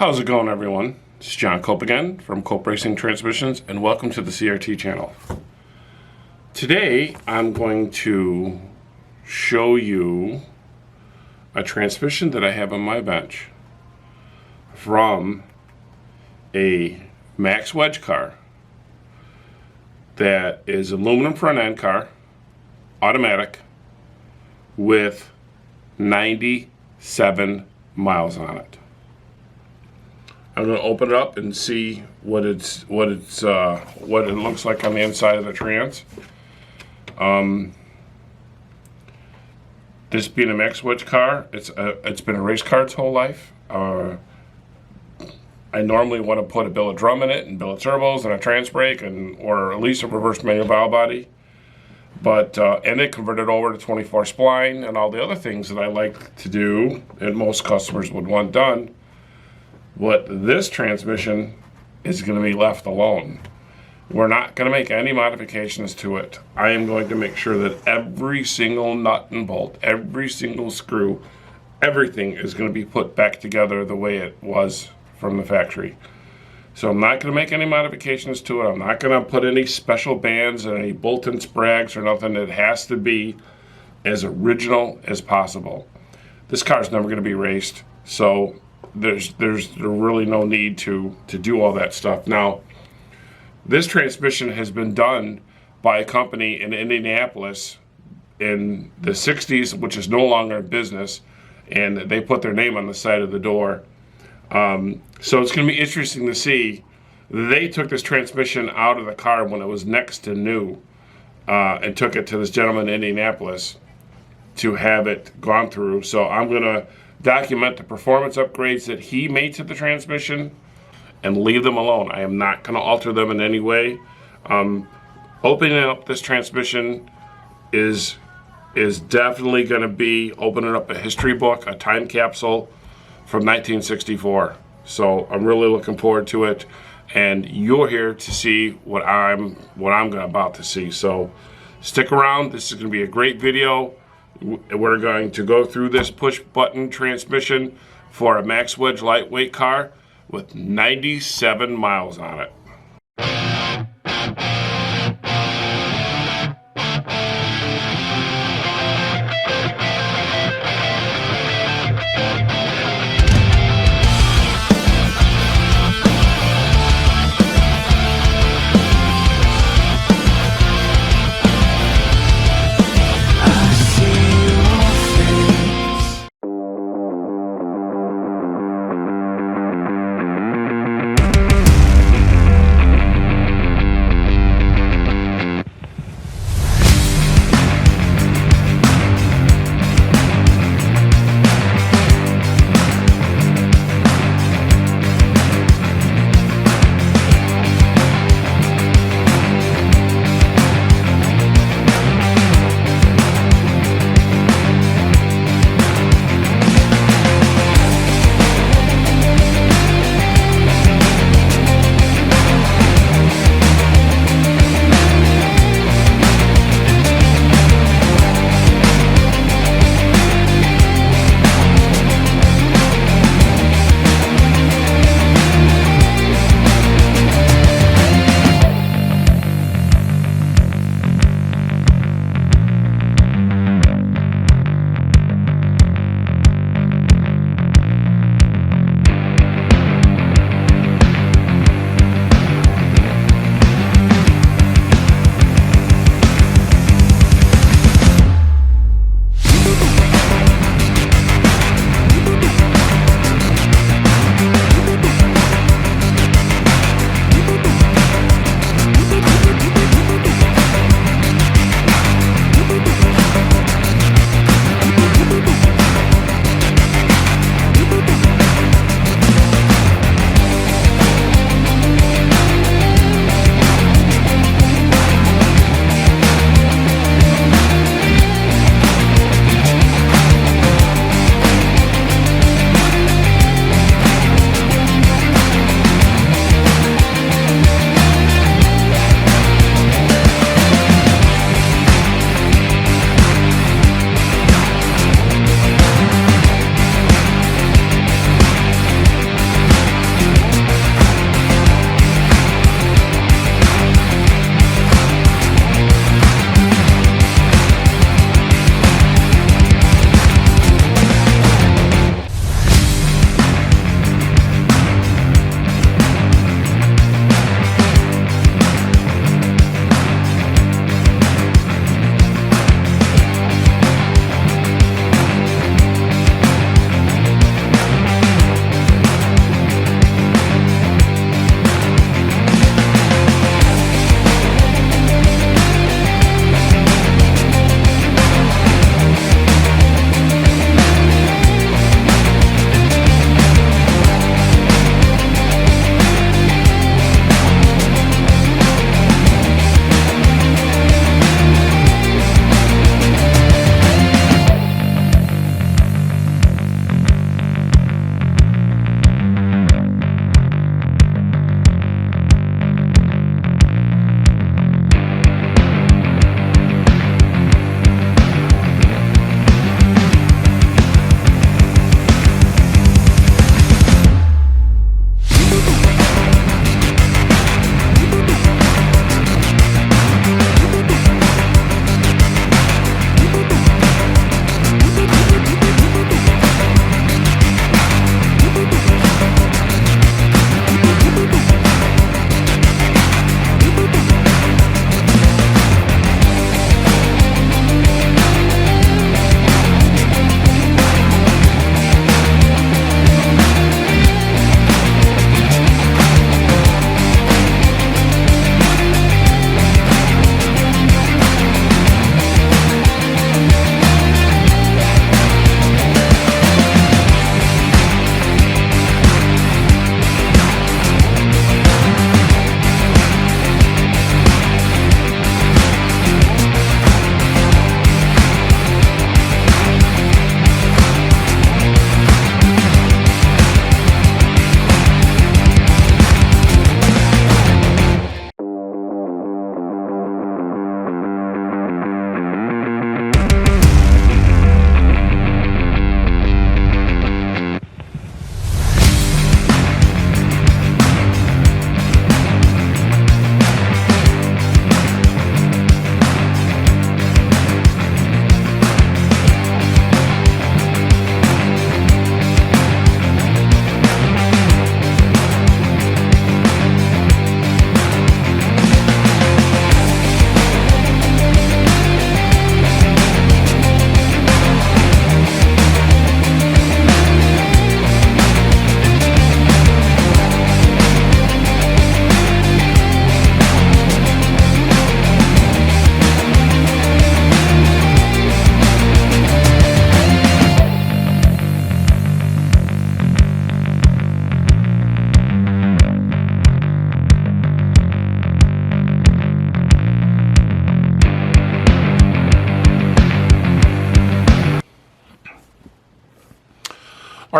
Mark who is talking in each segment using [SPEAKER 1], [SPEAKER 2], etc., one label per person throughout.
[SPEAKER 1] How's it going, everyone? It's John Cope again from Cope Racing Transmissions, and welcome to the CRT channel. Today I'm going to show you a transmission that I have on my bench from a Max Wedge car that is aluminum front end car, automatic, with 97 miles on it. I'm going to open it up and see what it looks like on the inside of the trans. This being a Max Wedge car, it's been a race car its whole life. I normally want to put a billet drum in it and billet turbos and a trans brake or at least a reverse manual valve body. But and it converted over to 24 spline and all the other things that I like to do and most customers would want done. But this transmission is going to be left alone. We're not going to make any modifications to it. I am going to make sure that every single nut and bolt, every single screw, everything is going to be put back together the way it was from the factory. So I'm not going to make any modifications to it. I'm not going to put any special bands or any bolt-in sprags or nothing. It has to be as original as possible. This car is never going to be raced, so there's really no need to do all that stuff. Now, this transmission has been done by a company in Indianapolis in the 60s, which is no longer in business, and they put their name on the side of the door. So it's going to be interesting to see. They took this transmission out of the car when it was next to new and took it to this gentleman in Indianapolis to have it gone through. So I'm going to document the performance upgrades that he made to the transmission and leave them alone. I am not going to alter them in any way. Opening up this transmission is definitely going to be opening up a history book, a time capsule from 1964. So I'm really looking forward to it, and you're here to see what I'm about to see. So stick around. This is going to be a great video. We're going to go through this push-button transmission for a Max Wedge lightweight car with 97 miles on it.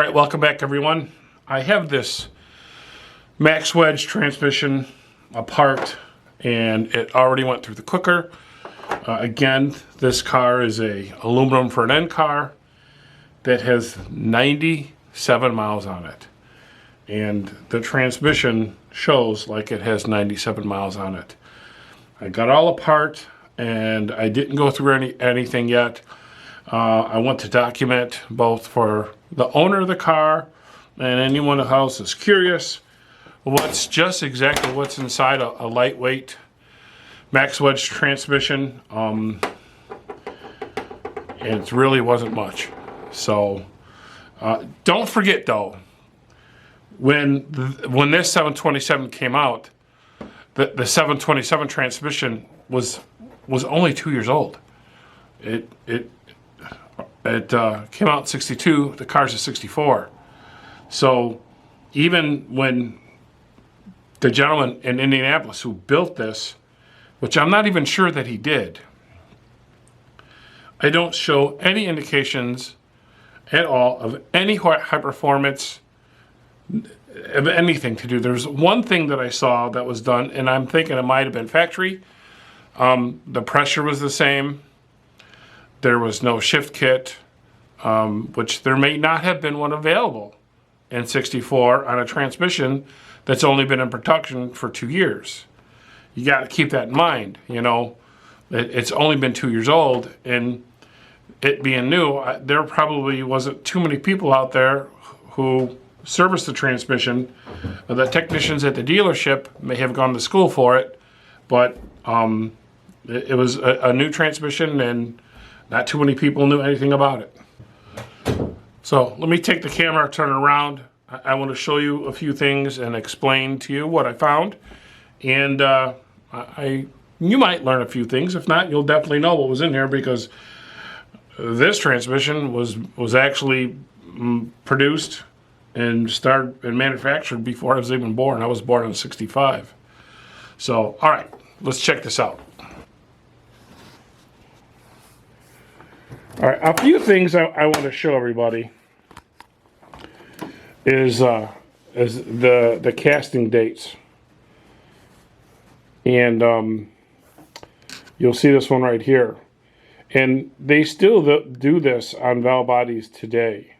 [SPEAKER 1] All right, welcome back everyone. I have this Max Wedge transmission apart and it already went through the cooker. Again, this car is a aluminum front end car that has 97 miles on it. And the transmission shows like it has 97 miles on it. I got all apart and I didn't go through anything yet. I want to document both for the owner of the car and anyone else that's curious what's just exactly what's inside a lightweight Max Wedge transmission. And it really wasn't much. So don't forget though, when this 727 came out, the 727 transmission was only 2 years old. It came out in 62, the car's a 64. So even when the gentleman in Indianapolis who built this, which I'm not even sure that he did, I don't show any indications at all of any high performance, of anything to do. There's one thing that I saw that was done, and I'm thinking it might have been factory. The pressure was the same. There was no shift kit, which there may not have been one available in 64 on a transmission that's only been in production for 2 years. You got to keep that in mind. You know, it's only been 2 years old, and it being new, there probably wasn't too many people out there who serviced the transmission. The technicians at the dealership may have gone to school for it, but it was a new transmission and not too many people knew anything about it. So let me take the camera, turn it around. I want to show you a few things and explain to you what I found. And you might learn a few things. If not, you'll definitely know what was in here, because this transmission was actually produced and started and manufactured before I was even born. I was born in 65. So, all right, let's check this out. All right, a few things I want to show everybody is the casting dates. And you'll see this one right here. And they still do this on valve bodies today.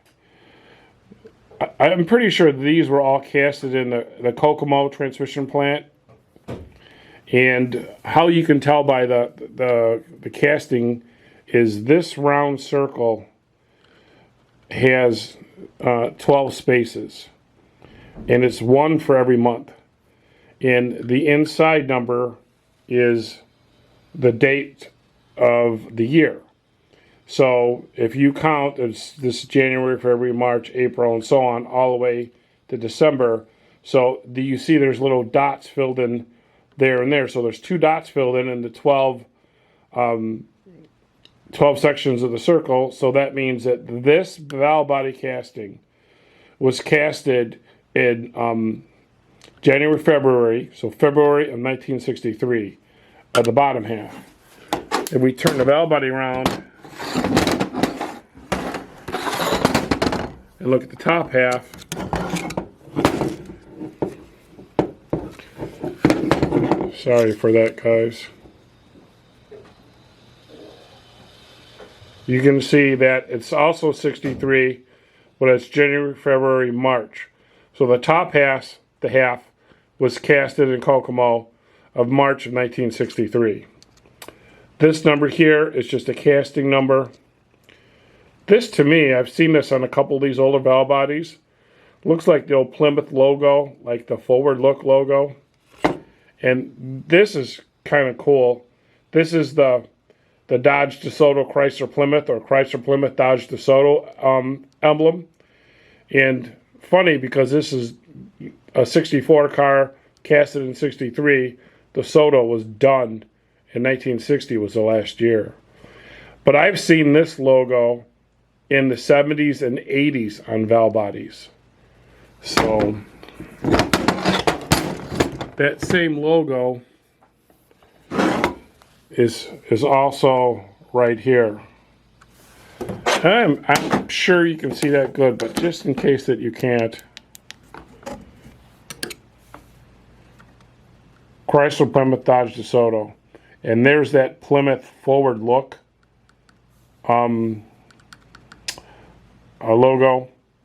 [SPEAKER 1] I'm pretty sure these were all casted in the Kokomo transmission plant. And how you can tell by the casting is this round circle has 12 spaces. And it's one for every month. And the inside number is the date of the year. So if you count, it's this January, February, March, April, and so on, all the way to December. So you see there's little dots filled in there and there. So there's 2 dots filled in the 12 sections of the circle. So that means that this valve body casting was casted in January, February, so February of 1963, at the bottom half. If we turn the valve body around and look at the top half, sorry for that, guys. You can see that it's also 63, but it's January, February, March. So the top half, was casted in Kokomo of March of 1963. This number here is just a casting number. This, to me, I've seen this on a couple of these older valve bodies. Looks like the old Plymouth logo, like the forward look logo. And this is kind of cool. This is the Dodge DeSoto Chrysler Plymouth, or Chrysler Plymouth Dodge DeSoto emblem. And funny, because this is a 64 car casted in 63. DeSoto was done in 1960, was the last year. But I've seen this logo in the 70s and 80s on valve bodies. So that same logo is also right here. I'm sure you can see that good, but just in case that you can't. Chrysler, Plymouth, Dodge, DeSoto. And there's that Plymouth forward look logo.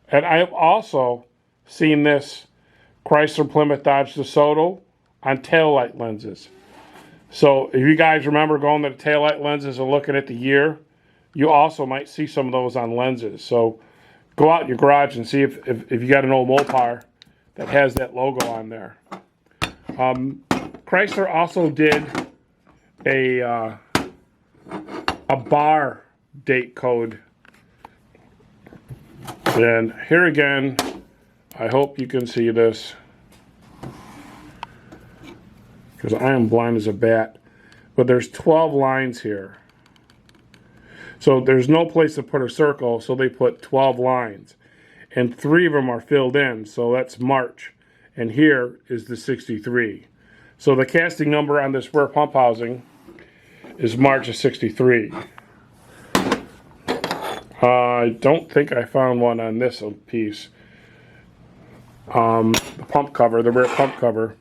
[SPEAKER 1] And I've also seen this Chrysler, Plymouth, Dodge, DeSoto on taillight lenses. So if you guys remember going to the taillight lenses and looking at the year, you also might see some of those on lenses. So go out in your garage and see if you got an old Mopar that has that logo on there. Chrysler also did a bar date code. And here again, I hope you can see this, because I am blind as a bat. But there's 12 lines here. So there's no place to put a circle, so they put 12 lines. And 3 of them are filled in, so that's March. And here is the 63. So the casting number on this rear pump housing is March of 63. I don't think I found one on this piece. The pump cover, the rear pump cover.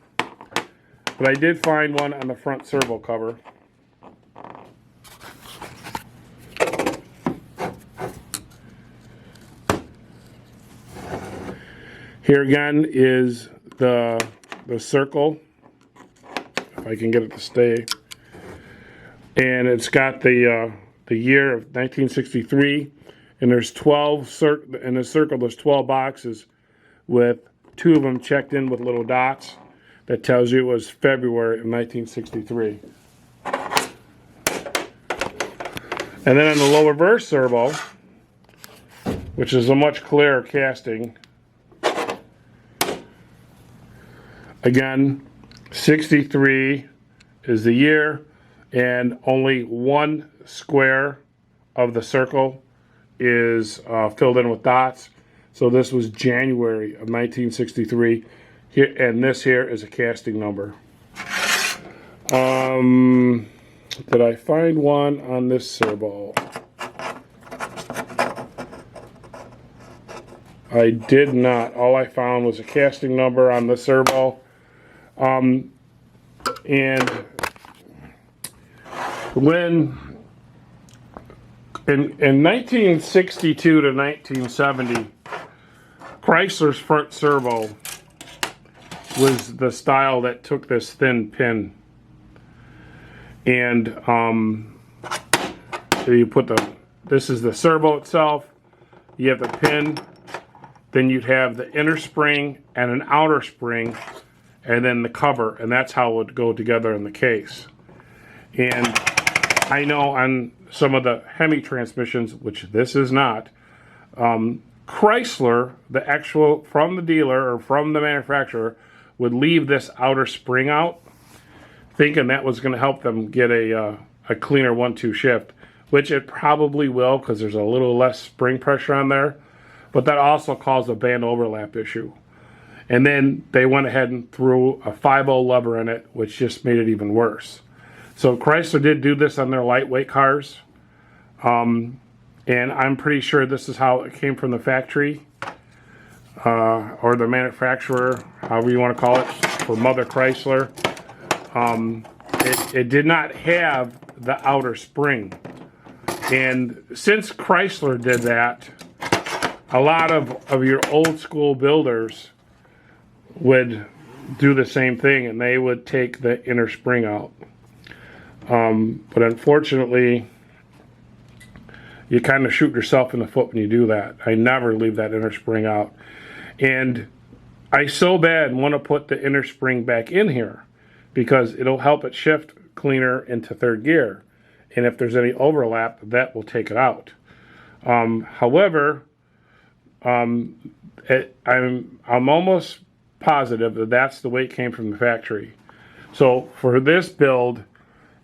[SPEAKER 1] But I did find one on the front servo cover. Here again is the circle, if I can get it to stay. And it's got the year of 1963, and there's 12 in the circle. There's 12 boxes with 2 of them checked in with little dots. That tells you it was February of 1963. And then on the lower reverse servo, which is a much clearer casting, again, 63 is the year, and only 1 square of the circle is filled in with dots. So this was January of 1963. Here, and this here is a casting number. Did I find one on this servo? I did not. All I found was a casting number on the servo. And when in 1962 to 1970, Chrysler's front servo was the style that took this thin pin. And so you put this is the servo itself, you have the pin, then you'd have the inner spring and an outer spring, and then the cover, and that's how it would go together in the case. And I know on some of the Hemi transmissions, which this is not, Chrysler, the actual, from the dealer or from the manufacturer, would leave this outer spring out, thinking that was going to help them get a cleaner 1-2 shift, which it probably will, because there's a little less spring pressure on there, but that also caused a band overlap issue. And then they went ahead and threw a 5.0 lever in it, which just made it even worse. So Chrysler did do this on their lightweight cars, and I'm pretty sure this is how it came from the factory, or the manufacturer, however you want to call it, for Mother Chrysler. It did not have the outer spring. And since Chrysler did that, a lot of your old school builders would do the same thing, and they would take the inner spring out. But unfortunately, you kind of shoot yourself in the foot when you do that. I never leave that inner spring out. And I so bad want to put the inner spring back in here, because it'll help it shift cleaner into third gear. And if there's any overlap, that will take it out. However, I'm almost positive that that's the way it came from the factory. So for this build,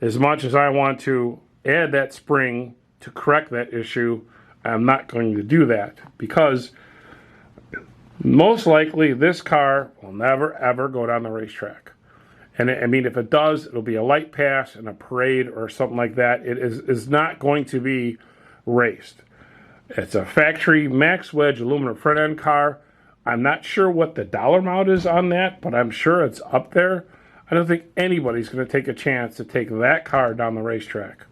[SPEAKER 1] as much as I want to add that spring to correct that issue, I'm not going to do that, because most likely this car will never ever go down the racetrack. And I mean, if it does, it'll be a light pass and a parade or something like that. It is not going to be raced. It's a factory Max Wedge aluminum front end car. I'm not sure what the dollar amount is on that, but I'm sure it's up there. I don't think anybody's going to take a chance to take that car down the racetrack.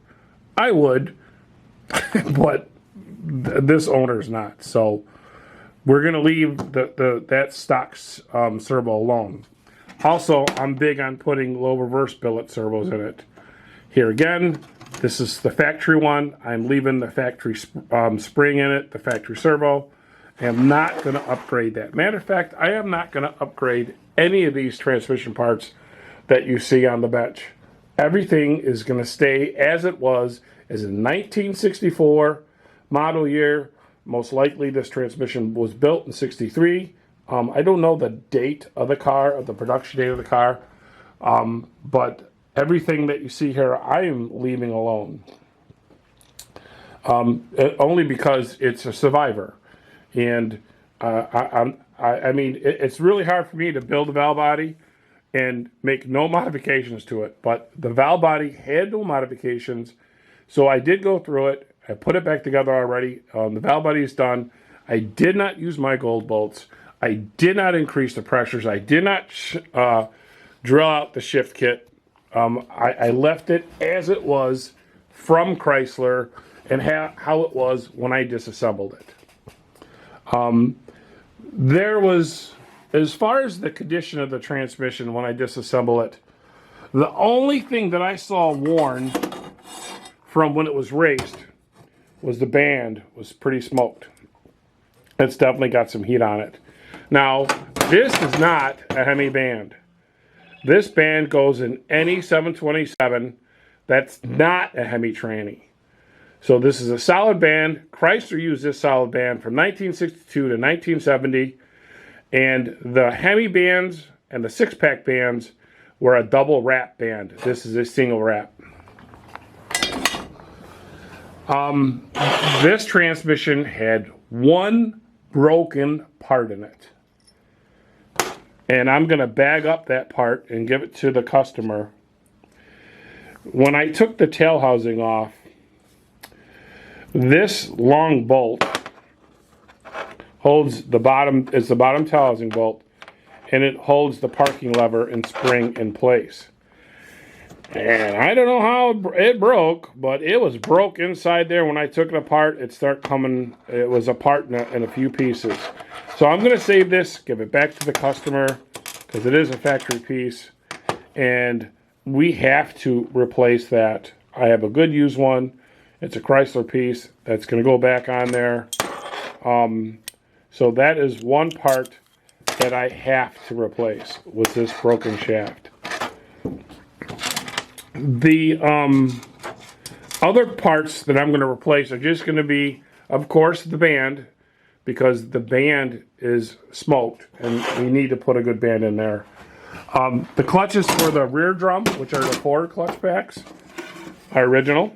[SPEAKER 1] I would, but this owner's not. So we're going to leave that stock servo alone. Also, I'm big on putting low reverse billet servos in it. Here again, this is the factory one. I'm leaving the factory spring in it, the factory servo. I am not going to upgrade that. Matter of fact, I am not going to upgrade any of these transmission parts that you see on the bench. Everything is going to stay as it was, as in 1964 model year. Most likely this transmission was built in 63. I don't know the date of the car, of the production date of the car, but everything that you see here, I am leaving alone. Only because it's a survivor. And I mean, it's really hard for me to build a valve body and make no modifications to it. But the valve body had no modifications, so I did go through it. I put it back together already. The valve body is done. I did not use my gold bolts. I did not increase the pressures. I did not drill out the shift kit. I left it as it was from Chrysler and how it was when I disassembled it. There was, as far as the condition of the transmission when I disassemble it, the only thing that I saw worn from when it was raced was the band was pretty smoked. It's definitely got some heat on it. Now, this is not a Hemi band. This band goes in any 727 that's not a Hemi tranny. So this is a solid band. Chrysler used this solid band from 1962 to 1970. And the Hemi bands and the six-pack bands were a double wrap band. This is a single wrap. This transmission had one broken part in it. And I'm going to bag up that part and give it to the customer. When I took the tail housing off, this long bolt holds the bottom, it's the bottom tail housing bolt, and it holds the parking lever and spring in place. And I don't know how it broke, but it was broke inside there. When I took it apart, it was apart in a few pieces. So I'm going to save this, give it back to the customer, because it is a factory piece, and we have to replace that. I have a good used one. It's a Chrysler piece that's going to go back on there. So that is one part that I have to replace with this broken shaft. The other parts that I'm going to replace are just going to be, of course, the band, because the band is smoked and we need to put a good band in there. The clutches for the rear drum, which are the Ford clutch packs, are original.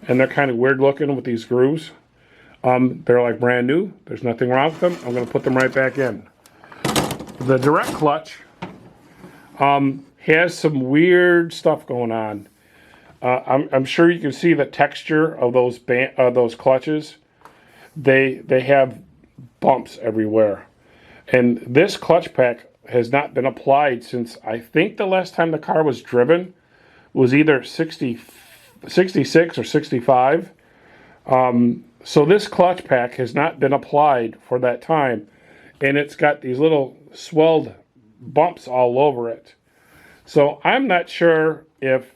[SPEAKER 1] And they're kind of weird looking with these grooves. They're like brand new. There's nothing wrong with them. I'm going to put them right back in. The direct clutch has some weird stuff going on. I'm sure you can see the texture of those clutches. They have bumps everywhere. And this clutch pack has not been applied since I think the last time the car was driven was either 66 or 65. So this clutch pack has not been applied for that time. And it's got these little swelled bumps all over it. So I'm not sure if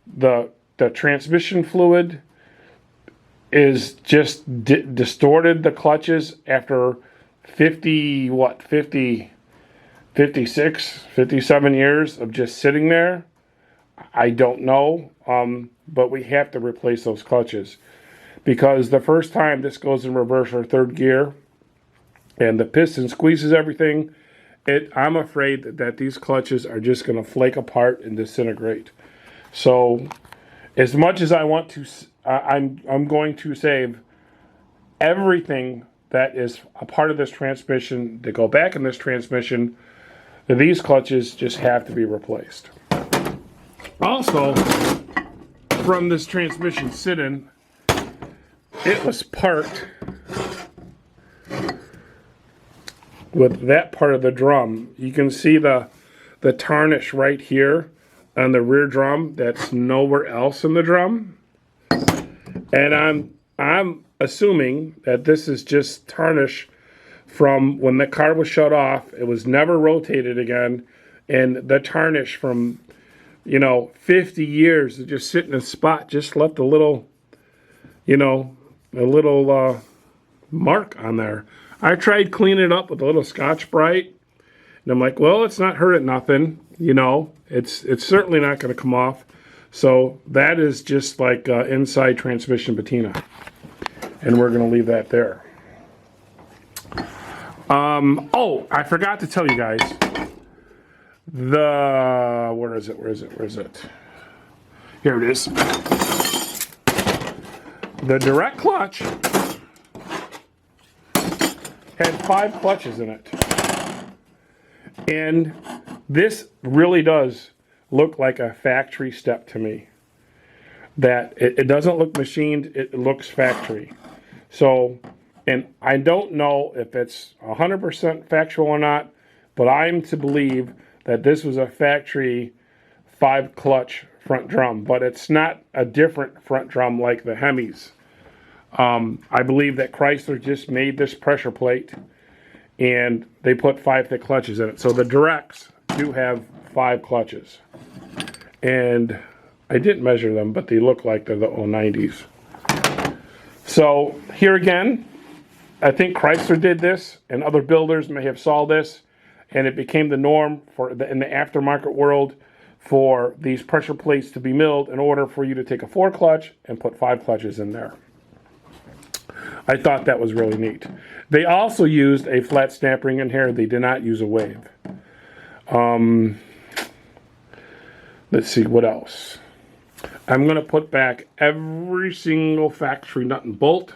[SPEAKER 1] the transmission fluid is just distorted the clutches after 56, 57 years of just sitting there. I don't know, but we have to replace those clutches. Because the first time this goes in reverse or third gear, and the piston squeezes everything, I'm afraid that these clutches are just going to flake apart and disintegrate. So, as much as I want to, I'm going to save everything that is a part of this transmission to go back in this transmission. These clutches just have to be replaced. Also, from this transmission sit-in, it was parked with that part of the drum. You can see the tarnish right here on the rear drum that's nowhere else in the drum. And I'm assuming that this is just tarnish from when the car was shut off. It was never rotated again, and the tarnish from 50 years of just sitting in a spot just left a little mark on there. I tried cleaning it up with a little Scotch-Brite, and I'm like, well, it's not hurt at nothing, it's certainly not going to come off. So that is just like inside transmission patina, and we're going to leave that there. Oh, I forgot to tell you guys, where is it? Here it is. The direct clutch had 5 clutches in it. And this really does look like a factory step to me. That it doesn't look machined, it looks factory. So, and I don't know if it's 100% factual or not, but I'm to believe that this was a factory 5 clutch front drum, but it's not a different front drum like the Hemis. I believe that Chrysler just made this pressure plate and they put 5 thick clutches in it. So the directs do have 5 clutches. And I didn't measure them, but they look like they're the 090s. So here again, I think Chrysler did this, and other builders may have saw this, and it became the norm in the aftermarket world for these pressure plates to be milled in order for you to take a 4 clutch and put 5 clutches in there. I thought that was really neat. They also used a flat snap ring in here. They did not use a wave. Let's see, what else? I'm going to put back every single factory nut and bolt.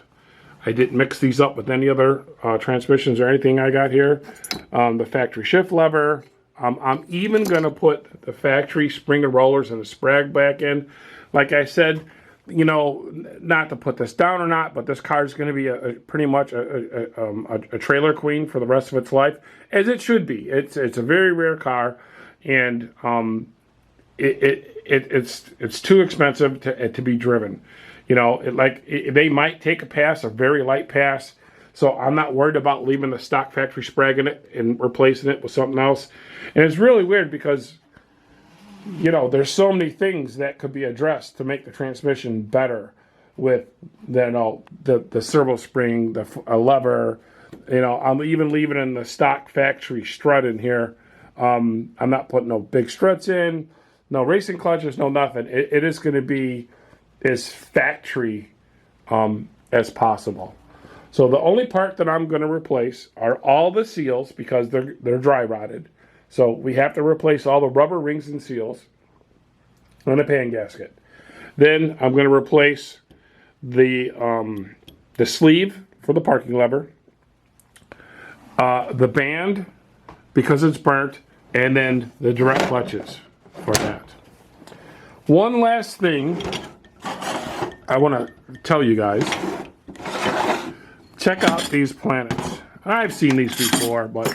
[SPEAKER 1] I didn't mix these up with any other transmissions or anything I got here. The factory shift lever. I'm even going to put the factory spring and rollers and the sprag back in. Like I said, not to put this down or not, but this car is going to be pretty much a trailer queen for the rest of its life, as it should be. It's a very rare car, and it's too expensive to be driven. They might take a pass, a very light pass. So I'm not worried about leaving the stock factory sprag in it and replacing it with something else. And it's really weird because there's so many things that could be addressed to make the transmission better with the servo spring, a lever. I'm even leaving in the stock factory strut in here. I'm not putting no big struts in, no racing clutches, no nothing. It is going to be as factory as possible. So the only part that I'm going to replace are all the seals because they're dry rotted. So we have to replace all the rubber rings and seals on the pan gasket. Then I'm going to replace the sleeve for the parking lever, the band because it's burnt, and then the direct clutches for that. One last thing I want to tell you guys. Check out these planets. I've seen these before, but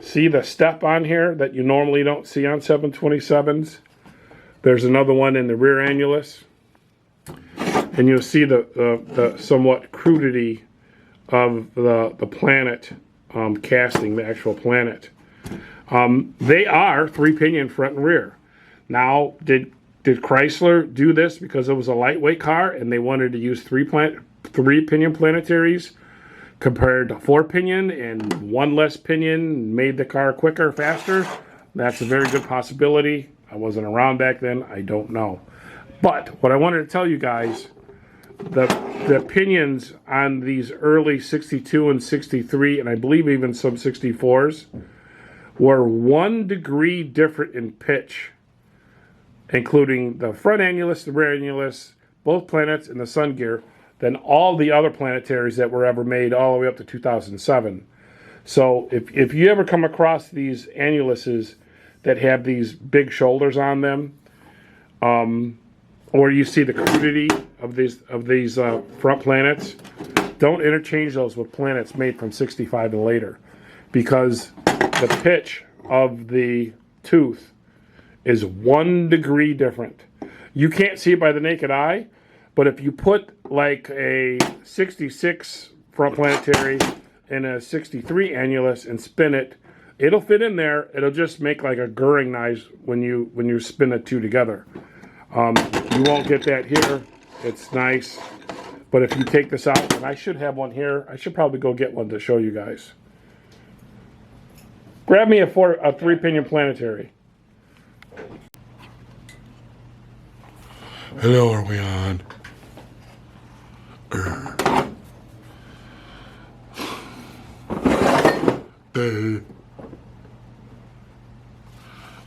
[SPEAKER 1] see the step on here that you normally don't see on 727s? There's another one in the rear annulus. And you'll see the somewhat crudity of the planet casting, the actual planet. They are 3-pinion front and rear. Now, did Chrysler do this because it was a lightweight car and they wanted to use 3-pinion planetaries compared to 4-pinion and 1 less pinion made the car quicker, faster? That's a very good possibility. I wasn't around back then. I don't know. But what I wanted to tell you guys, the pinions on these early 62 and 63, and I believe even some 64s, were 1 degree different in pitch, including the front annulus, the rear annulus, both planets, and the sun gear, than all the other planetaries that were ever made all the way up to 2007. So if you ever come across these annuluses that have these big shoulders on them, or you see the crudity of these front planets, don't interchange those with planets made from 65 and later, because the pitch of the tooth is 1 degree different. You can't see it by the naked eye, but if you put like a 66 front planetary and a 63 annulus and spin it, it'll fit in there. It'll just make like a gurring noise when you spin the two together. You won't get that here. It's nice. But if you take this out, and I should have one here, I should probably go get one to show you guys. Grab me a 3-pinion planetary.
[SPEAKER 2] Hello, are we on?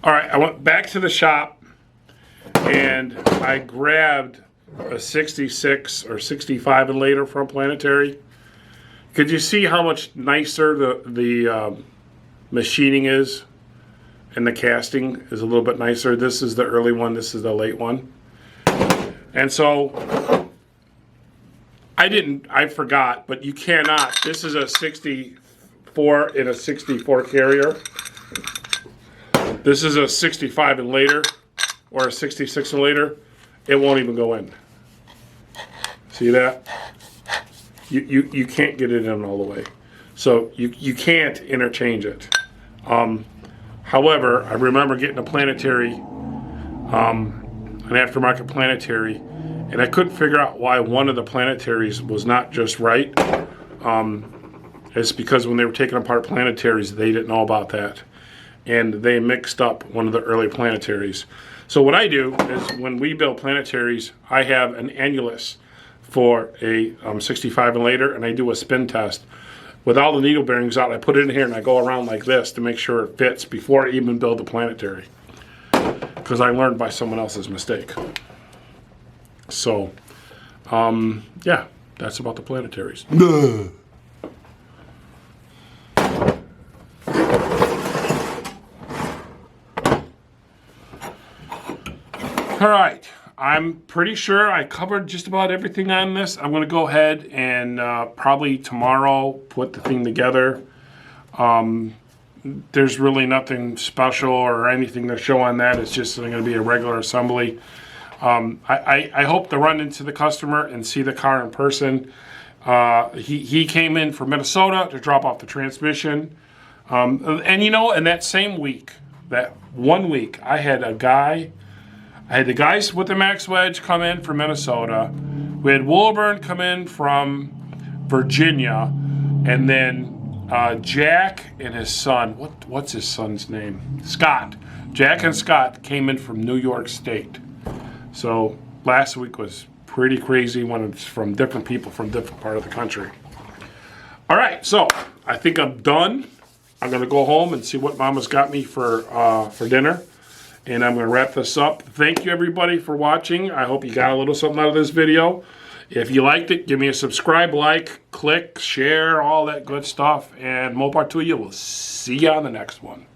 [SPEAKER 1] All right, I went back to the shop and I grabbed a 66 or 65 and later front planetary. Could you see how much nicer the machining is, and the casting is a little bit nicer? This is the early one, this is the late one. And so I forgot, but you cannot. This is a 64 in a 64 carrier. This is a 65 and later, or a 66 and later. It won't even go in. See that? You can't get it in all the way. So you can't interchange it. However, I remember getting a planetary, an aftermarket planetary, and I couldn't figure out why one of the planetaries was not just right. It's because when they were taking apart planetaries, they didn't know about that. And they mixed up one of the early planetaries. So what I do is when we build planetaries, I have an annulus for a 65 and later, and I do a spin test. With all the needle bearings out, I put it in here and I go around like this to make sure it fits before I even build the planetary. Because I learned by someone else's mistake. So, yeah, that's about the planetaries. All right, I'm pretty sure I covered just about everything on this. I'm going to go ahead and probably tomorrow put the thing together. There's really nothing special or anything to show on that. It's just going to be a regular assembly. I hope to run into the customer and see the car in person. He came in from Minnesota to drop off the transmission. And you know, in that same week, that 1 week, I had the guys with the Max Wedge come in from Minnesota. We had Wilburn come in from Virginia, and then Jack and his son. What's his son's name? Scott. Jack and Scott came in from New York State. So last week was pretty crazy when it's from different people from different part of the country. All right, so I think I'm done. I'm gonna go home and see what Mama's got me for dinner. And I'm going to wrap this up. Thank you, everybody, for watching. I hope you got a little something out of this video. If you liked it, give me a subscribe, like, click, share, all that good stuff. And more part to you. We'll see you on the next one.